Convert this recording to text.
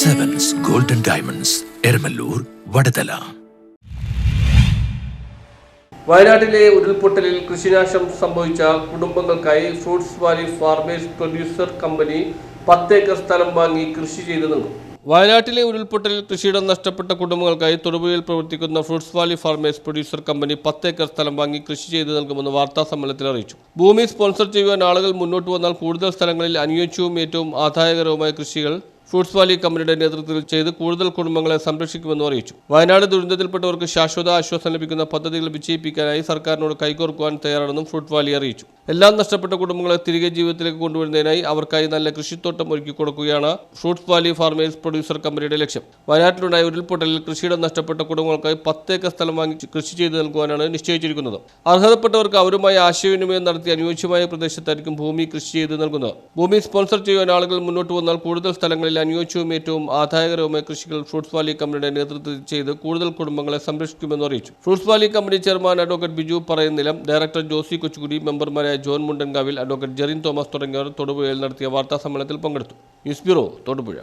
Sevens Golden Diamonds, Eramallur, Vadathala. വയനാട്ടിലെ ഉരുൾപൊട്ടലിൽ കൃഷിനാശം സംഭവിച്ച കുടുംബങ്ങൾക്കായി fruits valley farmers producer company 10 acre സ്ഥലം വാങ്ങി കൃഷി ചെയ്തു നൽകും. വയനാട്ടിലെ ഉരുൾപൊട്ടലിൽ കൃഷിയിടം നഷ്ടപ്പെട്ട കുടുംബങ്ങൾക്കായി തൊടുപുഴയിൽ പ്രവർത്തിക്കുന്ന fruits valley farmers producer company 10 acre സ്ഥലം വാങ്ങി കൃഷി ചെയ്തു നൽകുമെന്ന് വാർത്താ സമ്മേളനത്തിൽ അറിയിച്ചു. ഭൂമി സ്പോൺസർ ചെയ്യുവാൻ ആളുകൾ മുന്നോട്ട് വന്നാൽ കൂടുതൽ സ്ഥലങ്ങളിൽ അനുയോജ്യവും ഏറ്റവും ആദായകരവുമായ കൃഷികൾ ഫ്രൂട്ട്സ് വാലി കമ്പനിയുടെ നേതൃത്വത്തിൽ ചെയ്ത് കൂടുതൽ കുടുംബങ്ങളെ സംരക്ഷിക്കുമെന്നും അറിയിച്ചു. വയനാട് ദുരന്തത്തിൽപ്പെട്ടവർക്ക് ശാശ്വത ആശ്വാസം ലഭിക്കുന്ന പദ്ധതികൾ വിജയിപ്പിക്കാനായി സർക്കാരിനോട് കൈകോർക്കുവാൻ തയ്യാറാണെന്നും ഫ്രൂട്ട്സ് വാലി അറിയിച്ചു. എല്ലാം നഷ്ടപ്പെട്ട കുടുംബങ്ങളെ തിരികെ ജീവിതത്തിലേക്ക് കൊണ്ടുവരുന്നതിനായി അവർക്കായി നല്ല കൃഷിത്തോട്ടം ഒരുക്കി കൊടുക്കുകയാണ് ഫ്രൂട്ട്സ് വാലി ഫാർമേഴ്സ് പ്രൊഡ്യൂസർ കമ്പനിയുടെ ലക്ഷ്യം. വയനാട്ടിലുണ്ടായ ഉരുൾപൊട്ടലിൽ കൃഷിയിടം നഷ്ടപ്പെട്ട കുടുംബങ്ങൾക്കായി 10 ഏക്കർ സ്ഥലം വാങ്ങി കൃഷി ചെയ്തു നൽകുവാനാണ് നിശ്ചയിച്ചിരിക്കുന്നത്. അർഹതപ്പെട്ടവർക്ക് അവരുമായി ആശയവിനിമയം നടത്തി അനുയോജ്യമായ പ്രദേശത്തായിരിക്കും ഭൂമി കൃഷി ചെയ്ത് നൽകുന്നത്. ഭൂമി സ്പോൺസർ ചെയ്യുവാൻ ആളുകൾ മുന്നോട്ട് വന്നാൽ കൂടുതൽ സ്ഥലങ്ങളിൽ അനുയോജ്യവും ഏറ്റവും ആദായകരവുമായ കൃഷികൾ ഫ്രൂട്ട്സ് വാലി കമ്പനിയുടെ നേതൃത്വത്തിൽ ചെയ്ത് കൂടുതൽ കുടുംബങ്ങളെ സംരക്ഷിക്കുമെന്ന് അറിയിച്ചു. Fruits valley company chairman advocate Biju Parayunnilam, director Josy Kochukudy, മെമ്പർമാരായ John Mundankavil, advocate Jerin Thomas തുടങ്ങിയവർ തൊടുപുഴയിൽ നടത്തിയ വാർത്താ സമ്മേളനത്തിൽ പങ്കെടുത്തു. News bureau, Thodupuzha.